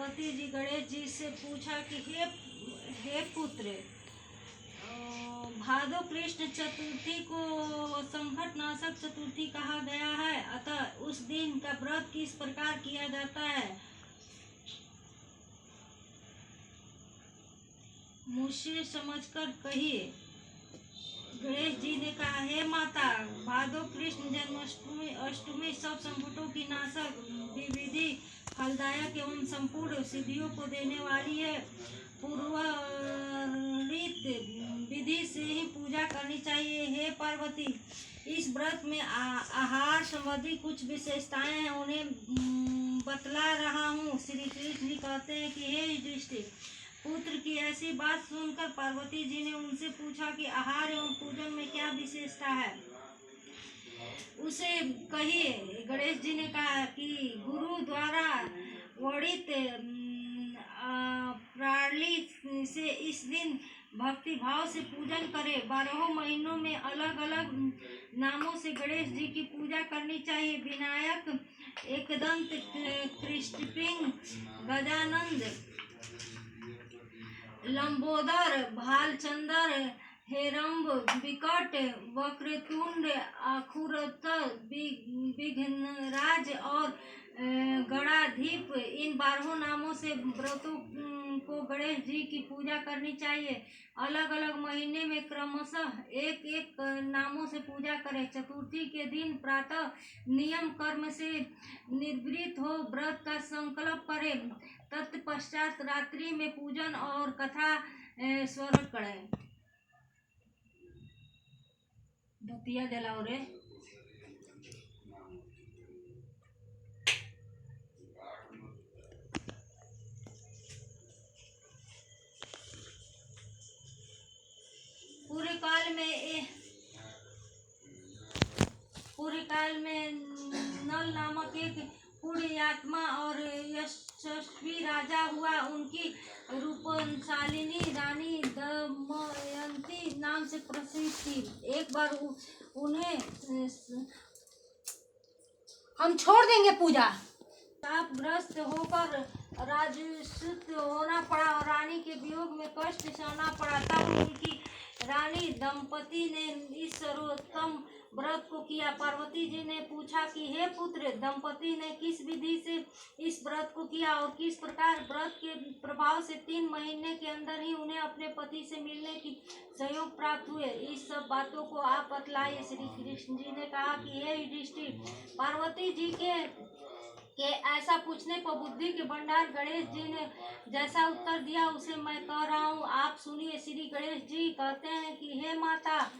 पार्वती जी गणेश जी से पूछा कि हे पुत्र, भादो कृष्ण चतुर्थी को संकटनाशक चतुर्थी कहा गया है, अतः उस दिन का व्रत किस प्रकार किया जाता है, मुझसे समझकर कहिए। गणेश जी ने कहा, हे माता, भादो कृष्ण जन्माष्टमी अष्टमी सब संकटों की नाशक, विविधि फलदायक एवं संपूर्ण सिद्धियों को देने वाली है। पूर्वरित विधि से ही पूजा करनी चाहिए। हे पार्वती, इस व्रत में आहार संबंधी कुछ विशेषताएं हैं, उन्हें बतला रहा हूँ। श्री कृष्ण जी कहते हैं कि हे युधिष्ठिर पुत्र की ऐसी बात सुनकर पार्वती जी ने उनसे पूछा कि आहार एवं पूजन में क्या विशेषता है, उसे कहिए। गणेश जी ने कहा कि गुरु द्वारा वर्णित प्रणाली से इस दिन भक्ति भाव से पूजन करें। 12 महीनों में अलग अलग नामों से गणेश जी की पूजा करनी चाहिए। विनायक, एकदंत, कृष्णपिंग, गजानंद, लंबोदर, भालचंदर, हेरंब, विकट, वक्रतुंड, आखुरत, विघ्नराज और गणाधीप, इन 12 नामों से व्रतों को गणेश जी की पूजा करनी चाहिए। अलग अलग महीने में क्रमशः एक एक नामों से पूजा करें। चतुर्थी के दिन प्रातः नियम कर्म से निवृत्त हो व्रत का संकल्प करें। तत्पश्चात रात्रि में पूजन और कथा स्मरण करें। बतिया जलाओ रे। पूरे काल में नल नामक एक पुण्यात्मा और यशस्वी राजा हुआ। उनकी रूपशालिनी रानी दमयंती नाम से प्रसिद्ध थी। एक बार उन्हें हम छोड़ देंगे पूजा। शापग्रस्त होकर राजच्युत होना पड़ा और रानी के वियोग में कष्ट सहना पड़ा। तब उनकी रानी दंपति ने इस सर्वोत्तम व्रत को किया। पार्वती जी ने पूछा कि हे पुत्र, दंपति ने किस विधि से इस व्रत को किया और किस प्रकार व्रत के प्रभाव से 3 महीने के अंदर ही उन्हें अपने पति से मिलने की सहयोग प्राप्त हुए, इस सब बातों को आप बतलाइए। श्री कृष्ण जी ने कहा कि हे युधिष्ठिर, पार्वती जी के ऐसा पूछने पर बुद्धि के भंडार गणेश जी ने जैसा उत्तर दिया उसे मैं कह रहा हूँ, आप सुनिए। श्री गणेश जी कहते हैं कि हे माता,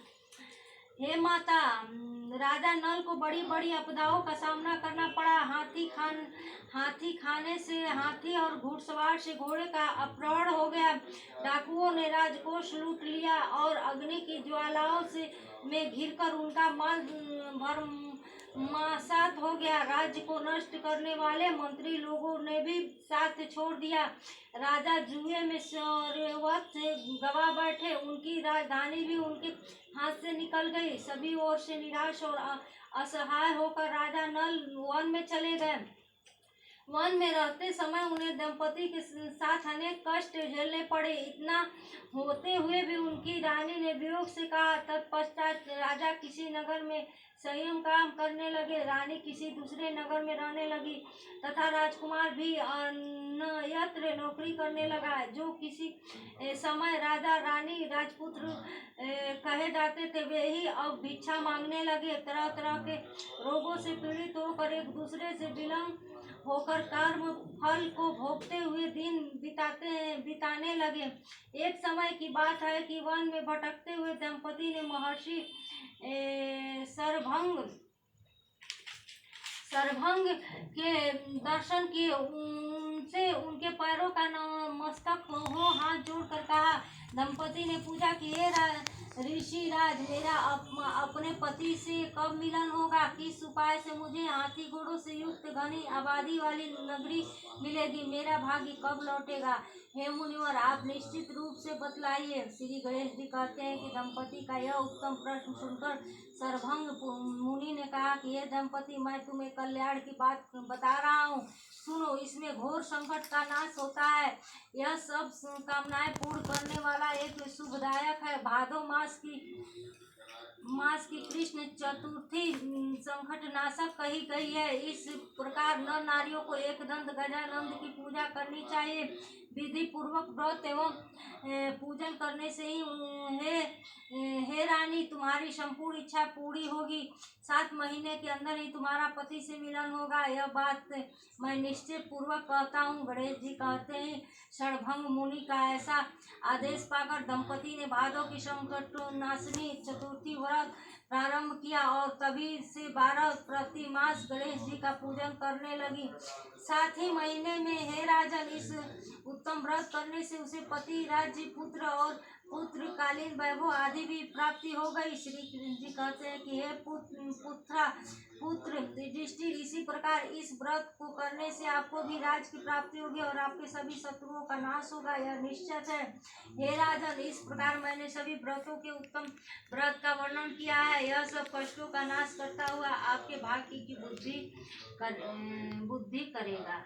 राजा नल को बड़ी बड़ी आपदाओं का सामना करना पड़ा। हाथी खाने से हाथी और घुड़सवार से घोड़े का अपहरण हो गया। डाकुओं ने राजकोष लूट लिया और अग्नि की ज्वालाओं से में घिरकर उनका माल भस्मासात हो गया। राज्य को नष्ट करने वाले मंत्री लोगों ने भी साथ छोड़ दिया। राजा जुए में सर्वस्व से गवा बैठे। उनकी राजधानी भी उनके हाथ से निकल गई। सभी ओर से निराश और असहाय होकर राजा नल वन में चले गए। वन में रहते समय उन्हें दंपति के साथ अनेक कष्ट झेलने पड़े। इतना होते हुए भी उनकी रानी ने वियोग से कहा। तत्पश्चात राजा किसी नगर में संयम काम करने लगे, रानी किसी दूसरे नगर में रहने लगी तथा राजकुमार भी अन्यत्र नौकरी करने लगा। जो किसी समय राजा रानी राजपुत्र कहे जाते थे, वे ही अब भिक्षा मांगने लगे। तरह तरह के रोगों से पीड़ित होकर एक दूसरे से विलंब होकर कर्म फल को भोगते हुए दिन बिताने लगे। एक समय की बात है कि वन में भटकते हुए दंपति ने महर्षि सरभंग के दर्शन किए। उनसे उनके पैरों का नमस्तक हो हाथ जोड़कर कहा। दंपति ने पूछा कि हे ऋषि राज, मेरा अपने पति से कब मिलन होगा? किस उपाय से मुझे हाथी घोड़ों से युक्त घनी आबादी वाली नगरी मिलेगी? मेरा भाग्य कब लौटेगा? हे मुनिवर, आप निश्चित रूप से बतलाइए। श्री गणेश जी कहते हैं कि दंपति का यह उत्तम प्रश्न सुनकर सरभंग मुनि ने कहा कि हे दंपति, मैं तुम्हें कल्याण की बात बता रहा हूँ, सुनो। इसमें घोर संकट का नाश होता है। यह सब कामनाएं पूर्ण करने वाला एक शुभदायक है। भादो मास की कृष्ण चतुर्थी संकट नाशक कही गई है। इस प्रकार नर नारियों को एक दंत गजानंद की पूजा करनी चाहिए। विधि पूर्वक व्रत एवं पूजन करने से ही हे रानी, तुम्हारी संपूर्ण इच्छा पूरी होगी। 7 महीने के अंदर ही तुम्हारा पति से मिलन होगा। यह बात मैं निश्चय पूर्वक कहता हूँ। गणेश जी कहते हैं, शरभंग मुनि का ऐसा आदेश पाकर दंपति ने भादों की संकट नाशनी चतुर्थी व्रत प्रारंभ किया और तभी से 12 प्रति मास गणेश जी का पूजन करने लगी। 7 ही महीने में हे राजन, इस उत्तम व्रत करने से उसे पति, राज्य, पुत्र और पुत्र कालीन वैभव आदि भी प्राप्ति हो गई। श्री कृष्ण जी कहते हैं कि हे पुत्र युधिष्ठिर, इसी प्रकार इस व्रत को करने से आपको भी राज की प्राप्ति होगी और आपके सभी शत्रुओं का नाश होगा, यह निश्चित है। हे राजन, इस प्रकार मैंने सभी व्रतों के उत्तम व्रत का वर्णन किया है। यह सब कष्टों का नाश करता हुआ आपके भाग्य की बुद्धि करेगा।